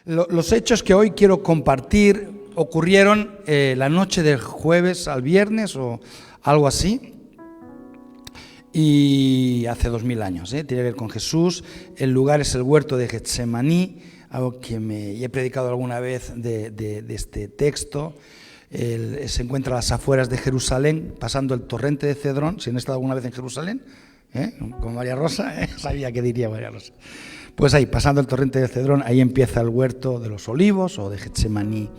Los hechos que hoy quiero compartir ocurrieron la noche del jueves al viernes o algo así, y hace 2000 años. Tiene que ver con Jesús. El lugar es el huerto de Getsemaní, algo que he predicado alguna vez de este texto. Se encuentra a las afueras de Jerusalén, pasando el torrente de Cedrón. Si han estado alguna vez en Jerusalén, con María Rosa, sabía que diría María Rosa. Pues ahí, pasando el torrente de Cedrón, ahí empieza el huerto de los olivos o de Getsemaní,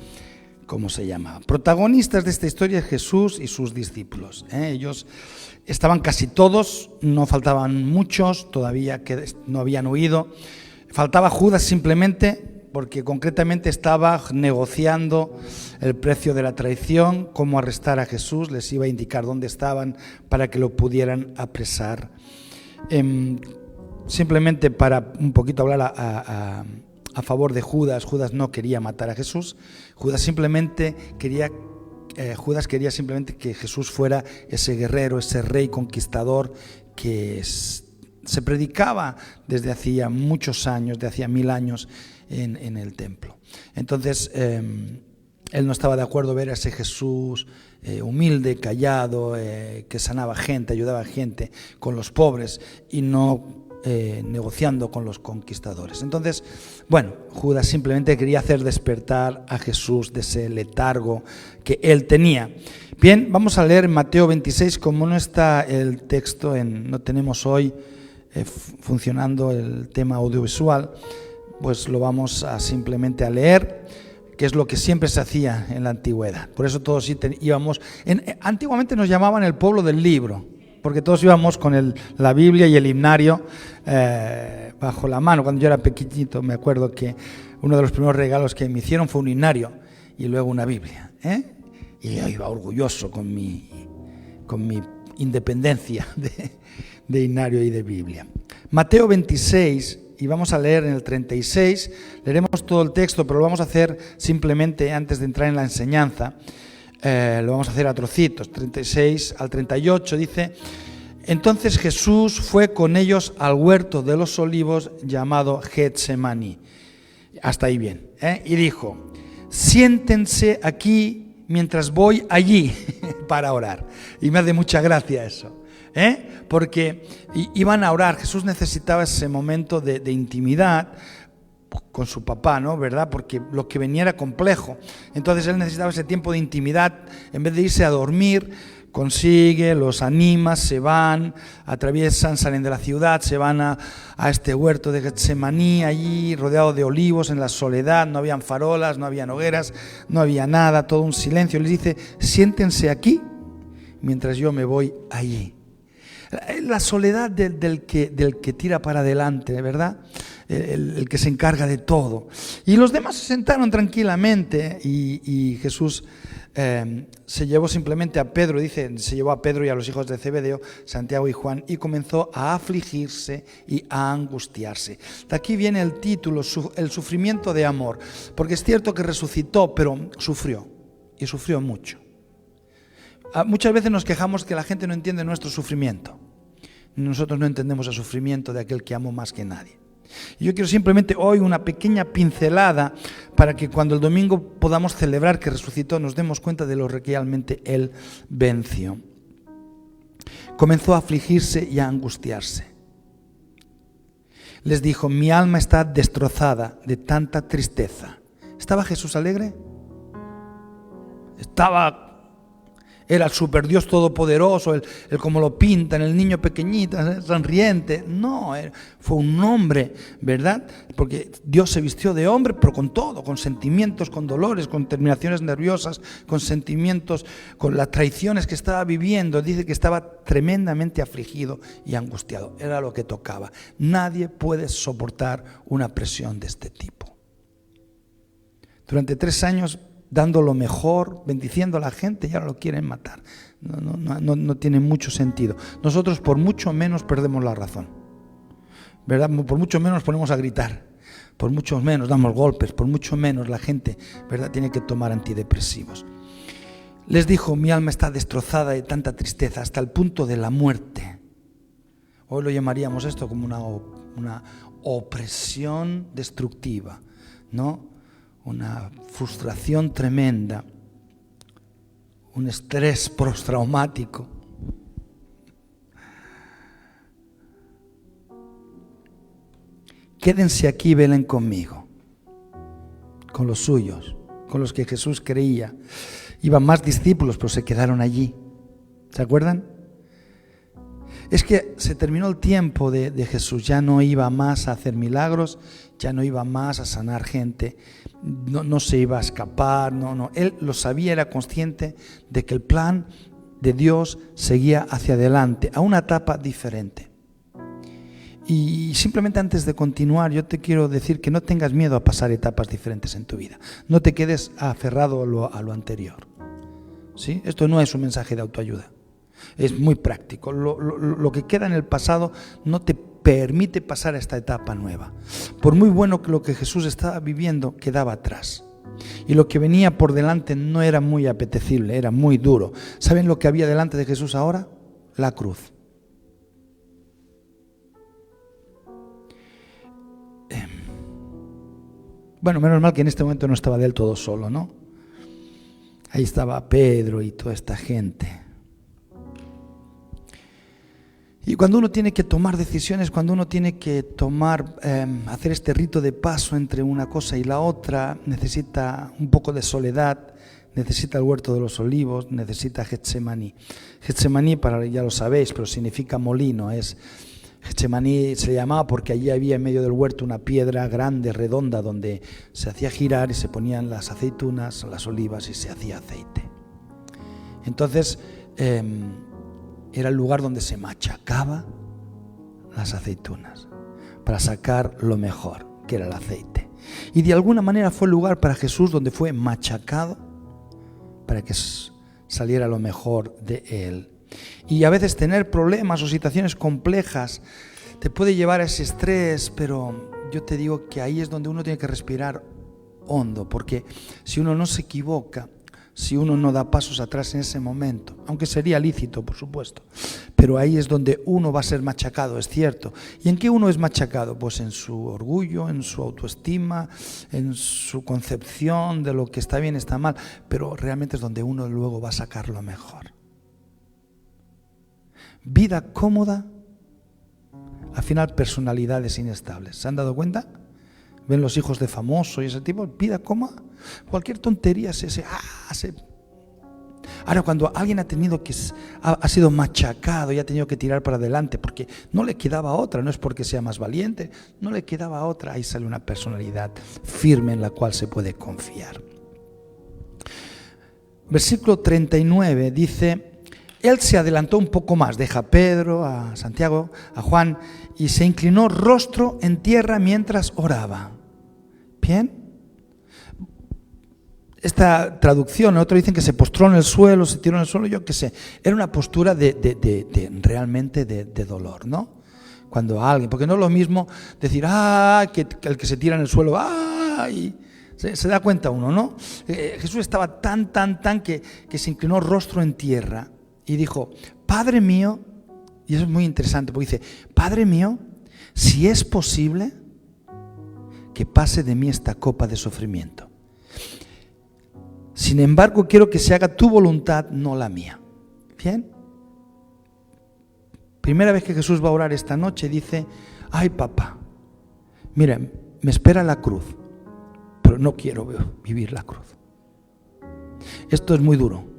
como se llamaba. Protagonistas de esta historia es Jesús y sus discípulos. Ellos estaban casi todos, no faltaban muchos todavía que no habían huido. Faltaba Judas simplemente porque concretamente estaba negociando el precio de la traición, cómo arrestar a Jesús, les iba a indicar dónde estaban para que lo pudieran apresar. Simplemente para un poquito hablar a favor de Judas, Judas no quería matar a Jesús, Judas quería simplemente que Jesús fuera ese guerrero, ese rey conquistador que se predicaba desde hacía muchos años, de hacía 1000 años en el templo. Entonces, él no estaba de acuerdo ver a ese Jesús humilde, callado, que sanaba gente, ayudaba a gente con los pobres y no negociando con los conquistadores. Entonces, Judas simplemente quería hacer despertar a Jesús de ese letargo que él tenía. Bien, vamos a leer Mateo 26, como no está el texto, no tenemos hoy funcionando el tema audiovisual, pues lo vamos simplemente a leer, que es lo que siempre se hacía en la antigüedad. Por eso todos íbamos, antiguamente nos llamaban el pueblo del libro, porque todos íbamos con la Biblia y el himnario bajo la mano. Cuando yo era pequeñito me acuerdo que uno de los primeros regalos que me hicieron fue un himnario y luego una Biblia, y yo iba orgulloso con mi independencia de himnario y de Biblia. Mateo 26, y vamos a leer en el 36, leeremos todo el texto, pero lo vamos a hacer simplemente antes de entrar en la enseñanza. Lo vamos a hacer a trocitos, 36 al 38, dice: entonces Jesús fue con ellos al huerto de los olivos llamado Getsemaní. Hasta ahí bien, y dijo: siéntense aquí mientras voy allí para orar. Y me hace mucha gracia eso, porque iban a orar. Jesús necesitaba ese momento de intimidad con su papá, ¿no? ¿Verdad? Porque lo que venía era complejo. Entonces él necesitaba ese tiempo de intimidad. En vez de irse a dormir, consigue, los anima, se van, atraviesan, salen de la ciudad, se van a este huerto de Getsemaní, allí rodeado de olivos, en la soledad. No habían farolas, no habían hogueras, no había nada, todo un silencio. Les dice: siéntense aquí mientras yo me voy allí. La soledad del que tira para adelante, ¿verdad? El que se encarga de todo. Y los demás se sentaron tranquilamente y Jesús se llevó simplemente a Pedro, se llevó a Pedro y a los hijos de Zebedeo, Santiago y Juan, y comenzó a afligirse y a angustiarse. De aquí viene el título, el sufrimiento de amor, porque es cierto que resucitó, pero sufrió, y sufrió mucho. Muchas veces nos quejamos que la gente no entiende nuestro sufrimiento. Nosotros no entendemos el sufrimiento de aquel que amó más que nadie. Y yo quiero simplemente hoy una pequeña pincelada para que cuando el domingo podamos celebrar que resucitó nos demos cuenta de lo que realmente Él venció. Comenzó a afligirse y a angustiarse. Les dijo: mi alma está destrozada de tanta tristeza. ¿Estaba Jesús alegre? Era el superdios todopoderoso, el como lo pintan, el niño pequeñito, sonriente. No, fue un hombre, ¿verdad? Porque Dios se vistió de hombre, pero con todo, con sentimientos, con dolores, con terminaciones nerviosas, con sentimientos, con las traiciones que estaba viviendo. Dice que estaba tremendamente afligido y angustiado. Era lo que tocaba. Nadie puede soportar una presión de este tipo. Durante 3 años dando lo mejor, bendiciendo a la gente, y ahora lo quieren matar. No tiene mucho sentido. Nosotros por mucho menos perdemos la razón, ¿verdad? Por mucho menos nos ponemos a gritar, por mucho menos damos golpes, por mucho menos la gente, ¿verdad?, tiene que tomar antidepresivos. Les dijo: mi alma está destrozada de tanta tristeza hasta el punto de la muerte. Hoy lo llamaríamos esto como una opresión destructiva, ¿no? una frustración tremenda, un estrés postraumático. Quédense aquí y velen conmigo, con los suyos, con los que Jesús creía. Iban más discípulos, pero se quedaron allí. ¿Se acuerdan? Es que se terminó el tiempo de Jesús, ya no iba más a hacer milagros, ya no iba más a sanar gente, no se iba a escapar, no. Él lo sabía, era consciente de que el plan de Dios seguía hacia adelante, a una etapa diferente. Y simplemente antes de continuar, yo te quiero decir que no tengas miedo a pasar etapas diferentes en tu vida. No te quedes aferrado a lo anterior. ¿Sí? Esto no es un mensaje de autoayuda. Es muy práctico. Lo que queda en el pasado no te permite pasar a esta etapa nueva. Por muy bueno que lo que Jesús estaba viviendo, quedaba atrás. Y lo que venía por delante no era muy apetecible, era muy duro. ¿Saben lo que había delante de Jesús ahora? La cruz. Bueno, menos mal que en este momento no estaba del todo solo, ¿no? Ahí estaba Pedro y toda esta gente. Y cuando uno tiene que tomar decisiones, cuando uno tiene que hacer este rito de paso entre una cosa y la otra, necesita un poco de soledad, necesita el huerto de los olivos, necesita Getsemaní. Getsemaní, ya lo sabéis, pero significa molino. Getsemaní se llamaba porque allí había en medio del huerto una piedra grande, redonda, donde se hacía girar y se ponían las aceitunas, las olivas y se hacía aceite. Entonces, era el lugar donde se machacaba las aceitunas para sacar lo mejor, que era el aceite. Y de alguna manera fue el lugar para Jesús donde fue machacado para que saliera lo mejor de él. Y a veces tener problemas o situaciones complejas te puede llevar a ese estrés, pero yo te digo que ahí es donde uno tiene que respirar hondo, porque si uno no se equivoca, si uno no da pasos atrás en ese momento, aunque sería lícito, por supuesto, pero ahí es donde uno va a ser machacado, es cierto. ¿Y en qué uno es machacado? Pues en su orgullo, en su autoestima, en su concepción de lo que está bien, está mal, pero realmente es donde uno luego va a sacar lo mejor. Vida cómoda, al final personalidades inestables. ¿Se han dado cuenta? ¿Ven los hijos de famosos y ese tipo? Vida cómoda, cualquier tontería Ahora, cuando alguien ha sido machacado y ha tenido que tirar para adelante porque no le quedaba otra, no es porque sea más valiente, no le quedaba otra, ahí sale una personalidad firme en la cual se puede confiar. Versículo 39 dice: Él se adelantó un poco más, deja a Pedro, a Santiago, a Juan, y se inclinó rostro en tierra mientras oraba. ¿Bien? Esta traducción, otros dicen que se postró en el suelo, se tiró en el suelo, yo qué sé. Era una postura realmente de dolor, ¿no? Cuando alguien, porque no es lo mismo decir, que el que se tira en el suelo, y se da cuenta uno, ¿no? Jesús estaba tan que se inclinó rostro en tierra. Y dijo: Padre mío, y eso es muy interesante, porque dice: Padre mío, si es posible, que pase de mí esta copa de sufrimiento. Sin embargo, quiero que se haga tu voluntad, no la mía. ¿Bien? Primera vez que Jesús va a orar esta noche, dice: ay, papá, mira, me espera la cruz, pero no quiero vivir la cruz. Esto es muy duro.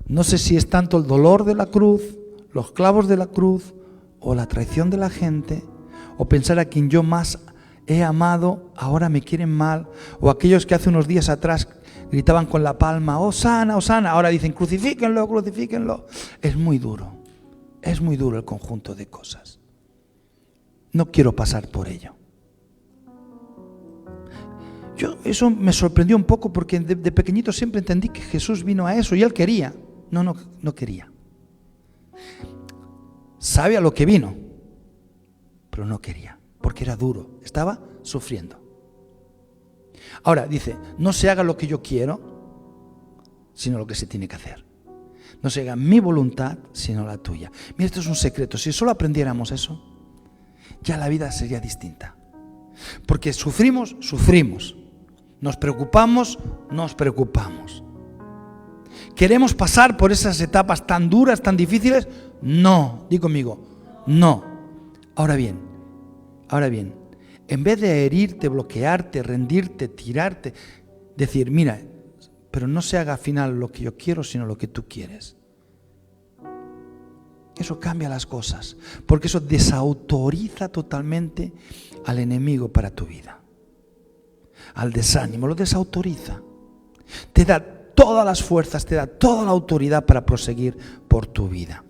No sé si es tanto el dolor de la cruz, los clavos de la cruz, o la traición de la gente, o pensar a quien yo más he amado, ahora me quieren mal, o aquellos que hace unos días atrás gritaban con la palma: Hosana, Hosana, ahora dicen: crucifíquenlo, crucifíquenlo. Es muy duro el conjunto de cosas. No quiero pasar por ello. Eso me sorprendió un poco, porque de pequeñito siempre entendí que Jesús vino a eso y Él quería. No quería. Sabe a lo que vino, pero no quería, porque era duro, estaba sufriendo. Ahora dice: no se haga lo que yo quiero, sino lo que se tiene que hacer. No se haga mi voluntad, sino la tuya. Mira, esto es un secreto. Si solo aprendiéramos eso, ya la vida sería distinta. Porque sufrimos, sufrimos. Nos preocupamos, nos preocupamos. ¿Queremos pasar por esas etapas tan duras, tan difíciles? No, di conmigo, no. Ahora bien, en vez de herirte, bloquearte, rendirte, tirarte, decir, mira, pero no se haga al final lo que yo quiero, sino lo que tú quieres. Eso cambia las cosas, porque eso desautoriza totalmente al enemigo para tu vida. Al desánimo, lo desautoriza. Te da todas las fuerzas, te da toda la autoridad para proseguir por tu vida.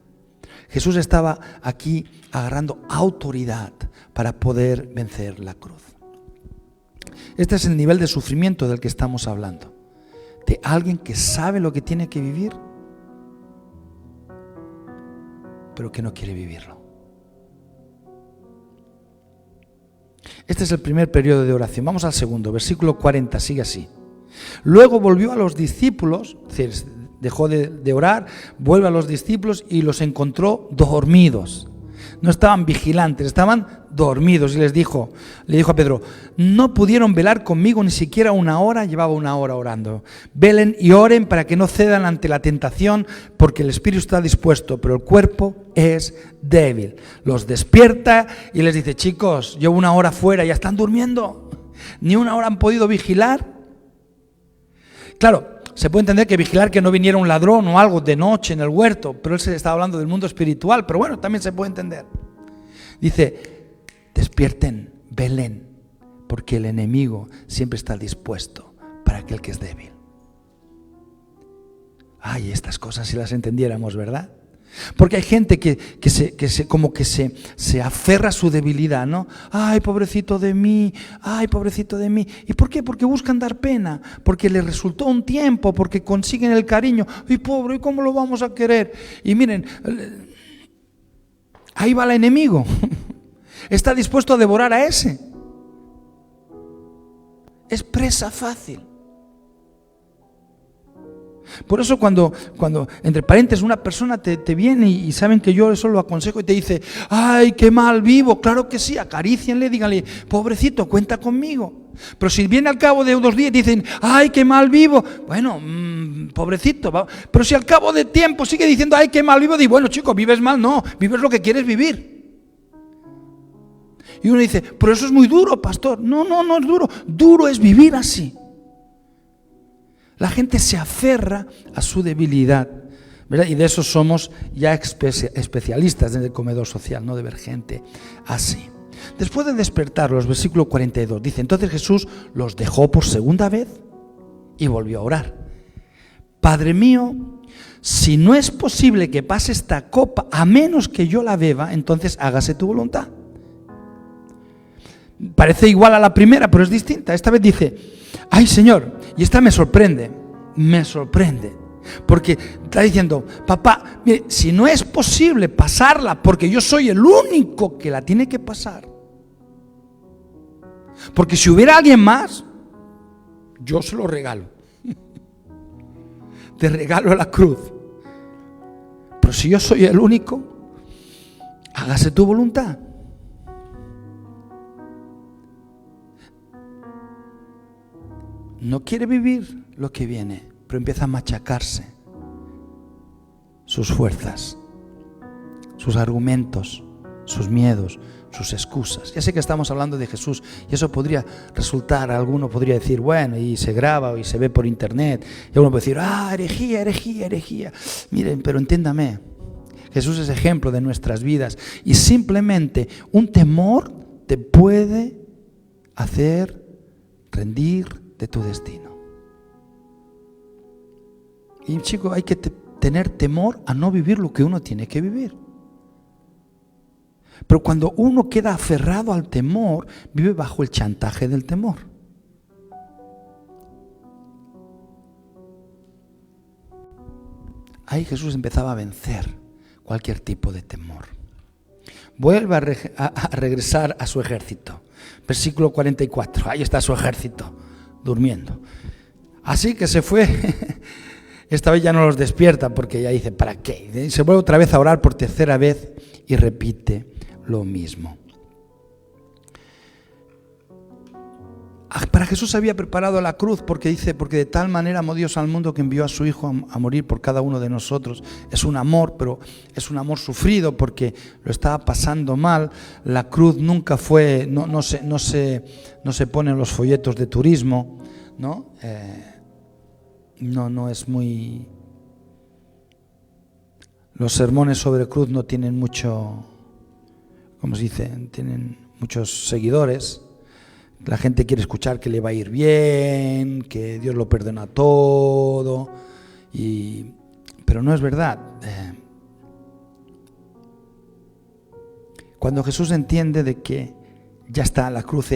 Jesús estaba aquí agarrando autoridad para poder vencer la cruz. Este es el nivel de sufrimiento del que estamos hablando. De alguien que sabe lo que tiene que vivir, pero que no quiere vivirlo. Este es el primer periodo de oración. Vamos al segundo, versículo 40, sigue así. Luego volvió a los discípulos, es decir, dejó de orar, vuelve a los discípulos y los encontró dormidos. No estaban vigilantes, estaban dormidos. Y le dijo a Pedro, no pudieron velar conmigo ni siquiera una hora. Llevaba una hora orando. Velen y oren para que no cedan ante la tentación, porque el espíritu está dispuesto, pero el cuerpo es débil. Los despierta y les dice, chicos, llevo una hora fuera, ya están durmiendo. Ni una hora han podido vigilar. Claro, se puede entender que vigilar que no viniera un ladrón o algo de noche en el huerto, pero él se estaba hablando del mundo espiritual, pero bueno, también se puede entender. Dice, despierten, velen, porque el enemigo siempre está dispuesto para aquel que es débil. Ay, estas cosas si las entendiéramos, ¿verdad? Porque hay gente que se aferra a su debilidad, ¿no? Ay, pobrecito de mí, ay, pobrecito de mí. ¿Y por qué? Porque buscan dar pena, porque les resultó un tiempo, porque consiguen el cariño. Y pobre, ¿cómo lo vamos a querer? Y miren, ahí va el enemigo. Está dispuesto a devorar a ese. Es presa fácil. Por eso cuando entre paréntesis una persona te viene y saben que yo eso lo aconsejo y te dice, ay, qué mal vivo, claro que sí, acarícienle, díganle, pobrecito, cuenta conmigo. Pero si viene al cabo de 2 días y dicen, ay, qué mal vivo, bueno, pobrecito, pero si al cabo de tiempo sigue diciendo, ay, qué mal vivo, di, bueno, chico, vives mal, no, vives lo que quieres vivir. Y uno dice, pero eso es muy duro, pastor. No es duro, duro es vivir así. La gente se aferra a su debilidad, ¿verdad? Y de eso somos ya especialistas en el comedor social, no de ver gente así. Después de despertarlos, versículo 42, dice, entonces Jesús los dejó por segunda vez y volvió a orar. Padre mío, si no es posible que pase esta copa, a menos que yo la beba, entonces hágase tu voluntad. Parece igual a la primera, pero es distinta. Esta vez dice, ay Señor, y esta me sorprende, porque está diciendo, papá, mire, si no es posible pasarla, porque yo soy el único que la tiene que pasar, porque si hubiera alguien más, yo se lo regalo, te regalo la cruz, pero si yo soy el único, hágase tu voluntad. No quiere vivir lo que viene, pero empieza a machacarse sus fuerzas, sus argumentos, sus miedos, sus excusas. Ya sé que estamos hablando de Jesús y eso podría resultar, alguno podría decir, bueno, y se graba y se ve por internet, y uno puede decir, herejía. Miren, pero entiéndame, Jesús es ejemplo de nuestras vidas y simplemente un temor te puede hacer rendir de tu destino. Y chico, hay que tener temor a no vivir lo que uno tiene que vivir. Pero cuando uno queda aferrado al temor, vive bajo el chantaje del temor. Ahí Jesús empezaba a vencer cualquier tipo de temor. Vuelve a regresar a su ejército. Versículo 44, ahí está su ejército, durmiendo. Así que se fue. Esta vez ya no los despierta porque ya dice, ¿para qué? Se vuelve otra vez a orar por tercera vez y repite lo mismo. Para Jesús había preparado la cruz, porque dice, porque de tal manera amó Dios al mundo que envió a su Hijo a morir por cada uno de nosotros. Es un amor, pero es un amor sufrido porque lo estaba pasando mal. La cruz nunca fue, no se pone en los folletos de turismo, ¿no? No es muy... Los sermones sobre cruz no tienen mucho, ¿cómo se dice? Tienen muchos seguidores. La gente quiere escuchar que le va a ir bien, que Dios lo perdona todo, pero no es verdad. Cuando Jesús entiende de que ya está, la cruz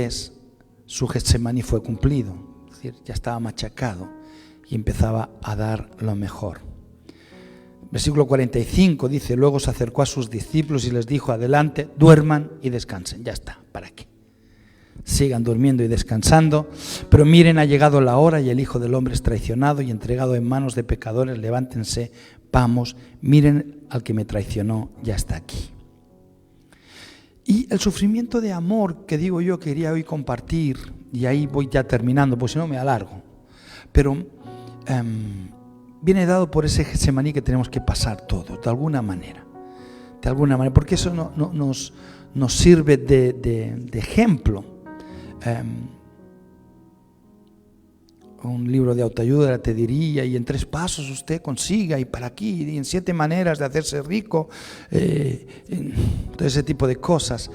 su Getsemaní fue cumplido, es decir, ya estaba machacado y empezaba a dar lo mejor. Versículo 45 dice, luego se acercó a sus discípulos y les dijo, adelante, duerman y descansen. Ya está, ¿para qué? Sigan durmiendo y descansando, pero miren, ha llegado la hora y el Hijo del Hombre es traicionado y entregado en manos de pecadores. Levántense, vamos, miren al que me traicionó, ya está aquí. Y el sufrimiento de amor que digo yo quería hoy compartir, y ahí voy ya terminando, porque si no me alargo, pero viene dado por ese Getsemaní que tenemos que pasar todos, de alguna manera, porque eso nos sirve de ejemplo. Un libro de autoayuda te diría, y en 3 pasos usted consiga, y para aquí, y en 7 maneras de hacerse rico, todo ese tipo de cosas.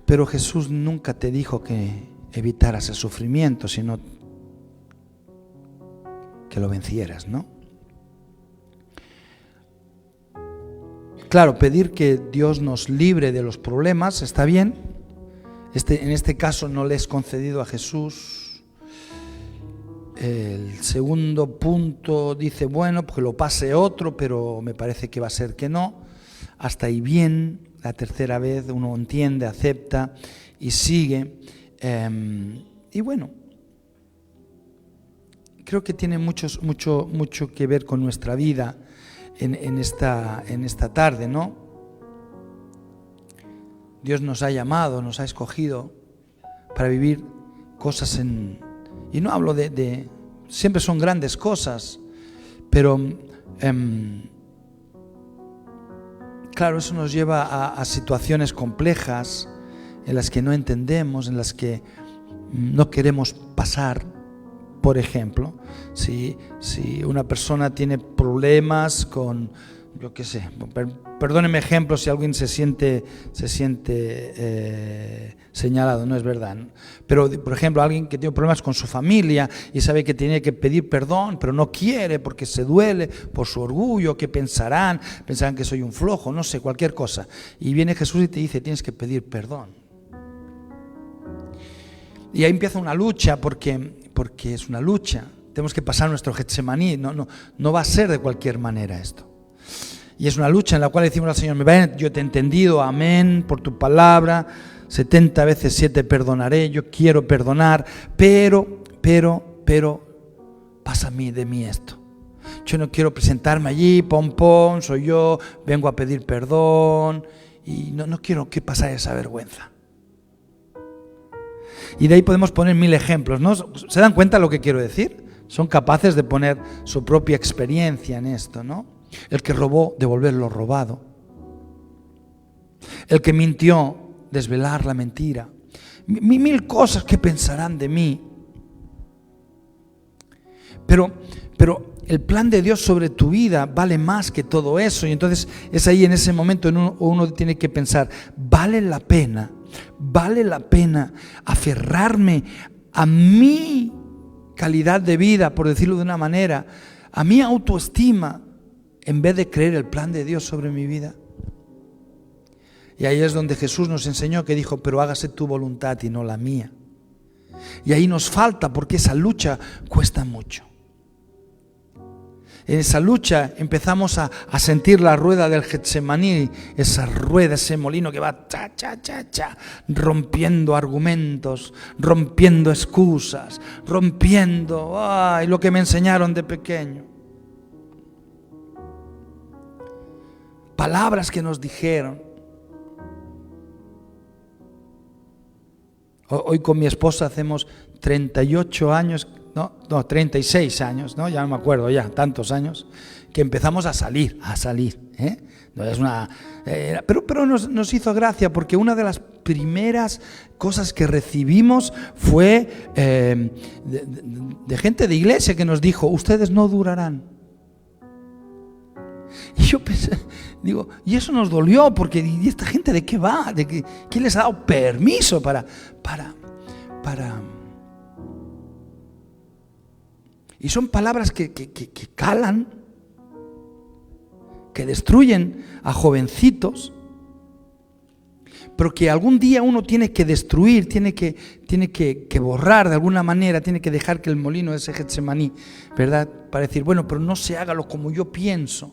Pero Jesús nunca te dijo que evitaras el sufrimiento, sino que lo vencieras, ¿no? Claro, pedir que Dios nos libre de los problemas está bien. En este caso no le es concedido a Jesús. El segundo punto dice, bueno, pues que lo pase otro, pero me parece que va a ser que no. Hasta ahí bien. La tercera vez uno entiende, acepta y sigue. Y bueno, creo que tiene mucho que ver con nuestra vida en esta tarde, ¿no? Dios nos ha llamado, nos ha escogido para vivir cosas y no hablo siempre son grandes cosas, pero claro, eso nos lleva a situaciones complejas en las que no entendemos, en las que no queremos pasar. Por ejemplo, si una persona tiene problemas con, yo qué sé, perdónenme ejemplos si alguien se siente señalado, no es verdad, ¿no? Pero por ejemplo, alguien que tiene problemas con su familia y sabe que tiene que pedir perdón, pero no quiere porque se duele por su orgullo, ¿qué pensarán? Pensarán que soy un flojo, no sé, cualquier cosa. Y viene Jesús y te dice, tienes que pedir perdón. Y ahí empieza una lucha porque es una lucha. Tenemos que pasar nuestro Getsemaní, no va a ser de cualquier manera esto. Y es una lucha en la cual decimos al Señor, yo te he entendido, amén, por tu palabra, 70 veces 7 perdonaré, yo quiero perdonar, pero, pasa de mí esto. Yo no quiero presentarme allí, pom, soy yo, vengo a pedir perdón, y no quiero que pase esa vergüenza. Y de ahí podemos poner 1000 ejemplos, ¿no? ¿Se dan cuenta lo que quiero decir? Son capaces de poner su propia experiencia en esto, ¿no? El que robó, devolver lo robado. El que mintió, desvelar la mentira. 1000 cosas que pensarán de mí. Pero el plan de Dios sobre tu vida vale más que todo eso. Y entonces es ahí en ese momento uno tiene que pensar, ¿vale la pena aferrarme a mi calidad de vida, por decirlo de una manera, a mi autoestima, en vez de creer el plan de Dios sobre mi vida? Y ahí es donde Jesús nos enseñó que dijo, pero hágase tu voluntad y no la mía. Y ahí nos falta, porque esa lucha cuesta mucho. En esa lucha empezamos a sentir la rueda del Getsemaní, esa rueda, ese molino que va cha, rompiendo argumentos, rompiendo excusas, rompiendo lo que me enseñaron de pequeño. Palabras que nos dijeron. Hoy con mi esposa hacemos 38 años, no, 36 años, ¿no? Ya no me acuerdo, ya, tantos años, que empezamos a salir, ¿eh? No es una, pero nos hizo gracia, porque una de las primeras cosas que recibimos fue de gente de iglesia que nos dijo: ustedes no durarán. Y yo pensé, digo, y eso nos dolió, porque ¿y esta gente de qué va? ¿Quién les ha dado permiso para? Y son palabras que calan, que destruyen a jovencitos, pero que algún día uno tiene que destruir, tiene que borrar de alguna manera, tiene que dejar que el molino de ese Getsemaní, ¿verdad? Para decir, bueno, pero no se hágalo como yo pienso.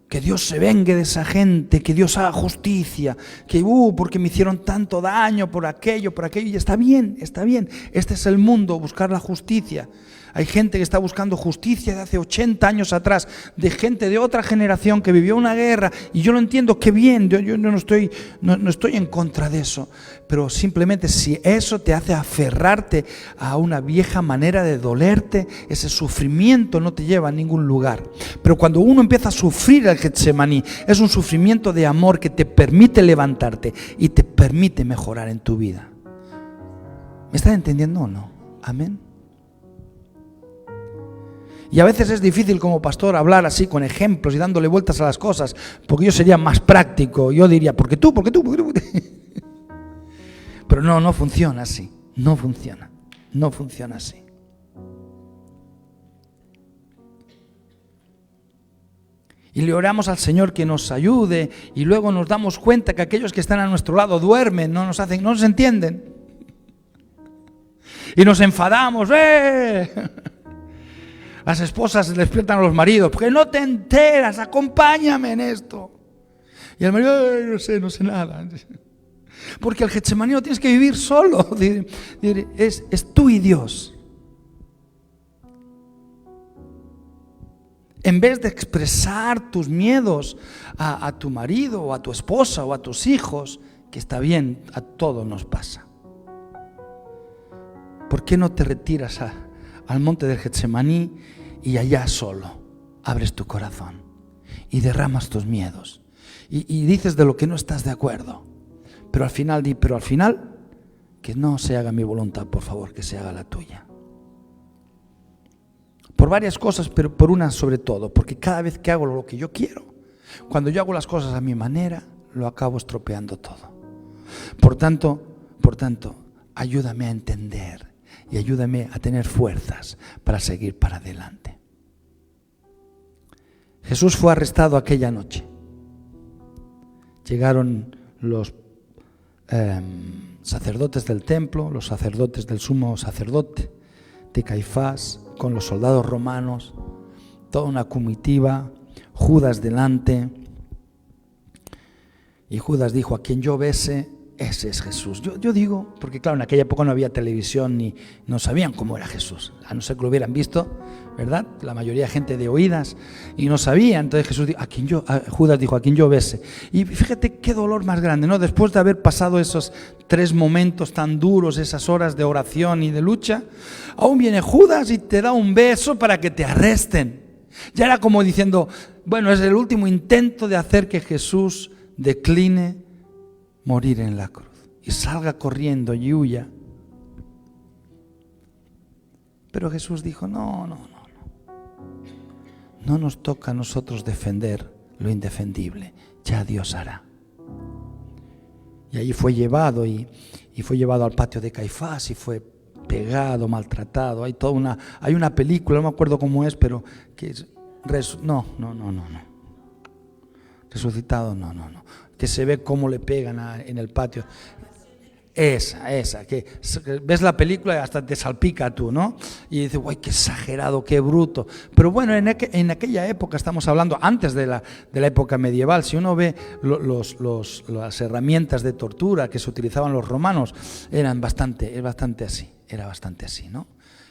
Que Dios se vengue de esa gente, que Dios haga justicia, que porque me hicieron tanto daño por aquello, y está bien, este es el mundo, buscar la justicia. Hay gente que está buscando justicia de hace 80 años atrás, de gente de otra generación que vivió una guerra, y yo lo entiendo, qué bien, yo no estoy en contra de eso, pero simplemente si eso te hace aferrarte a una vieja manera de dolerte, ese sufrimiento no te lleva a ningún lugar. Pero cuando uno empieza a sufrir el Getsemaní, es un sufrimiento de amor que te permite levantarte y te permite mejorar en tu vida. ¿Me estás entendiendo o no? Amén. Y a veces es difícil como pastor hablar así con ejemplos y dándole vueltas a las cosas, porque yo sería más práctico. Yo diría, ¿por qué tú? Pero no funciona así. No funciona así. Y le oramos al Señor que nos ayude, y luego nos damos cuenta que aquellos que están a nuestro lado duermen, no nos entienden. Y nos enfadamos, Las esposas despiertan a los maridos, porque no te enteras, acompáñame en esto. Y el marido, no sé nada. Porque el Getsemaní lo tienes que vivir solo. Es tú y Dios. En vez de expresar tus miedos a tu marido o a tu esposa o a tus hijos, que está bien, a todos nos pasa. ¿Por qué no te retiras al monte del Getsemaní y allá solo abres tu corazón y derramas tus miedos y dices de lo que no estás de acuerdo, pero al final que no se haga mi voluntad, por favor, que se haga la tuya? Por varias cosas, pero por una sobre todo, porque cada vez que hago lo que yo quiero, cuando yo hago las cosas a mi manera, lo acabo estropeando todo. Por tanto, ayúdame a entender y ayúdame a tener fuerzas para seguir para adelante. Jesús fue arrestado aquella noche. Llegaron los sacerdotes del templo, los sacerdotes del sumo sacerdote de Caifás, con los soldados romanos, toda una comitiva, Judas delante. Y Judas dijo: a quien yo bese, ese es Jesús. Yo digo, porque claro, en aquella época no había televisión ni no sabían cómo era Jesús, a no ser que lo hubieran visto, ¿verdad? La mayoría de gente de oídas, y no sabía. Entonces Judas dijo: a quien yo bese. Y fíjate qué dolor más grande, ¿no? Después de haber pasado esos 3 momentos tan duros, esas horas de oración y de lucha, aún viene Judas y te da un beso para que te arresten. Ya era como diciendo, bueno, es el último intento de hacer que Jesús decline morir en la cruz y salga corriendo y huya. Pero Jesús dijo: no nos toca a nosotros defender lo indefendible, ya Dios hará. Y allí fue llevado y fue llevado al patio de Caifás y fue pegado, maltratado. Hay una película, no me acuerdo cómo es, pero que es resucitado, no. Que se ve cómo le pegan en el patio. Esa, que ves la película y hasta te salpica tú, ¿no? Y dices, ¡guay, qué exagerado, qué bruto! Pero bueno, en aquella época, estamos hablando antes de la época medieval, si uno ve las herramientas de tortura que se utilizaban los romanos, era bastante así, ¿no?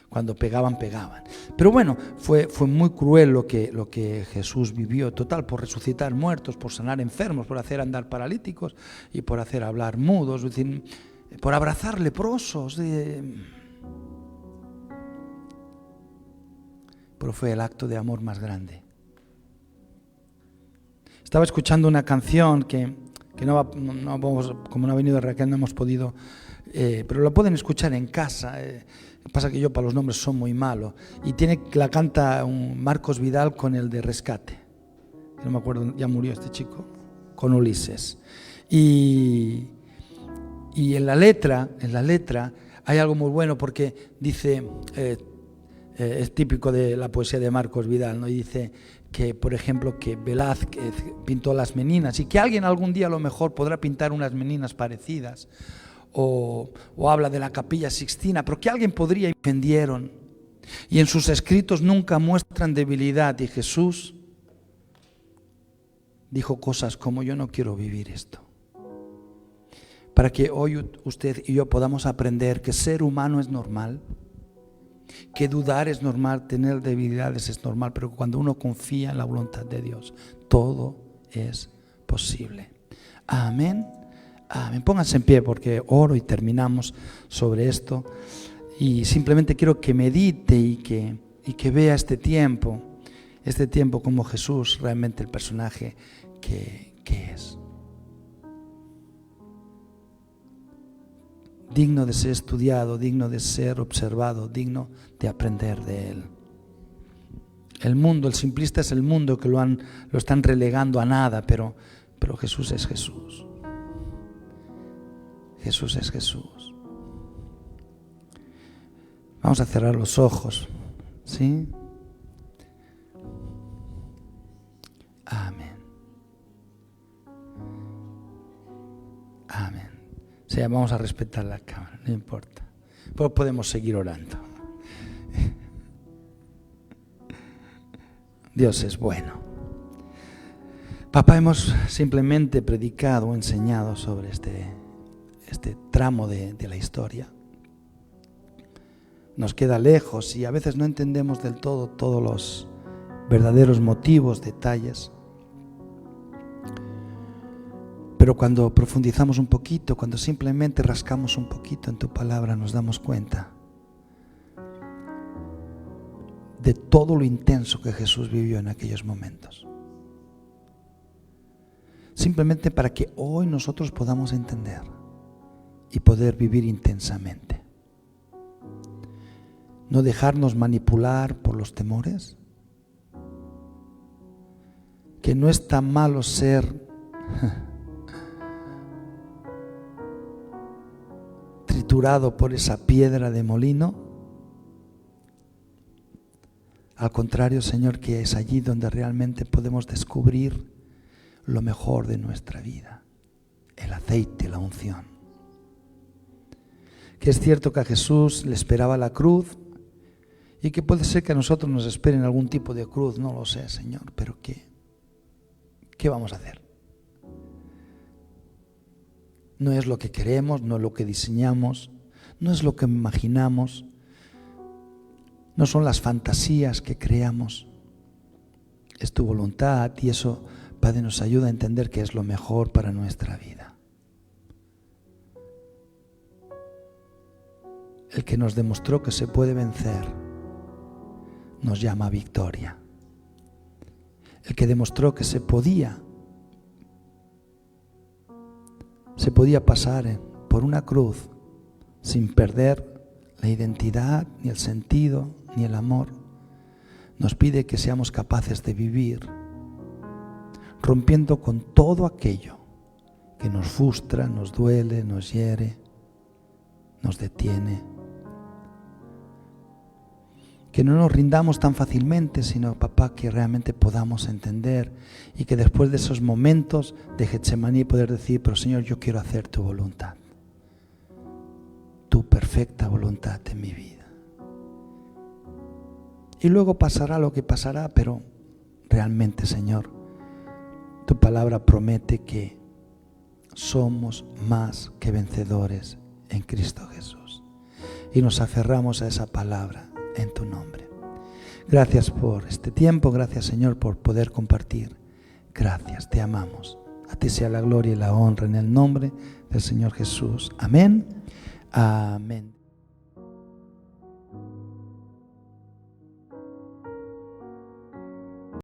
Cuando pegaban, pegaban. Pero bueno, fue muy cruel lo que Jesús vivió. Total, por resucitar muertos, por sanar enfermos, por hacer andar paralíticos y por hacer hablar mudos, es decir, por abrazar leprosos. Pero fue el acto de amor más grande. Estaba escuchando una canción que como no ha venido Raquel, no hemos podido, pero la pueden escuchar en casa. Pasa que yo para los nombres soy muy malo. Y la canta Marcos Vidal con el de Rescate. No me acuerdo, ya murió este chico, con Ulises. Y en la letra hay algo muy bueno porque dice, es típico de la poesía de Marcos Vidal, ¿no? Y dice que, por ejemplo, que Velázquez pintó las meninas y que alguien algún día a lo mejor podrá pintar unas meninas parecidas. O habla de la Capilla Sixtina, pero que alguien podría y vendieron. Y en sus escritos nunca muestran debilidad. Y Jesús dijo cosas como: yo no quiero vivir esto. Para que hoy usted y yo podamos aprender que ser humano es normal, que dudar es normal, tener debilidades es normal, pero cuando uno confía en la voluntad de Dios, todo es posible. Amén. Amén. Pónganse en pie porque oro y terminamos sobre esto. Y simplemente quiero que medite y que vea este tiempo como Jesús, realmente el personaje que es. Digno de ser estudiado, digno de ser observado, digno de aprender de Él. El mundo, el simplista es el mundo que lo están relegando a nada, pero Jesús es Jesús. Jesús es Jesús. Vamos a cerrar los ojos, ¿sí? Amén. Amén. O sea, vamos a respetar la cámara, no importa. Pero podemos seguir orando. Dios es bueno. Papá, hemos simplemente predicado o enseñado sobre este tramo de la historia. Nos queda lejos y a veces no entendemos del todo todos los verdaderos motivos, detalles. Pero cuando profundizamos un poquito, cuando simplemente rascamos un poquito en tu palabra, nos damos cuenta de todo lo intenso que Jesús vivió en aquellos momentos. Simplemente para que hoy nosotros podamos entender y poder vivir intensamente. No dejarnos manipular por los temores. Que no es tan malo ser triturado por esa piedra de molino. Al contrario, Señor, que es allí donde realmente podemos descubrir lo mejor de nuestra vida. El aceite, la unción. Que es cierto que a Jesús le esperaba la cruz y que puede ser que a nosotros nos esperen algún tipo de cruz, no lo sé, Señor, pero ¿qué vamos a hacer? No es lo que queremos, no es lo que diseñamos, no es lo que imaginamos, no son las fantasías que creamos, es tu voluntad y eso, Padre, nos ayuda a entender que es lo mejor para nuestra vida. El que nos demostró que se puede vencer, nos llama victoria. El que demostró que se podía pasar por una cruz sin perder la identidad, ni el sentido, ni el amor, nos pide que seamos capaces de vivir rompiendo con todo aquello que nos frustra, nos duele, nos hiere, nos detiene. Que no nos rindamos tan fácilmente, sino, papá, que realmente podamos entender y que después de esos momentos de Getsemaní poder decir, pero Señor, yo quiero hacer tu voluntad, tu perfecta voluntad en mi vida. Y luego pasará lo que pasará, pero realmente, Señor, tu palabra promete que somos más que vencedores en Cristo Jesús. Y nos aferramos a esa palabra. en tu nombre. Gracias por este tiempo, gracias Señor por poder compartir. Gracias, te amamos. A ti sea la gloria y la honra en el nombre del Señor Jesús. Amén. Amén.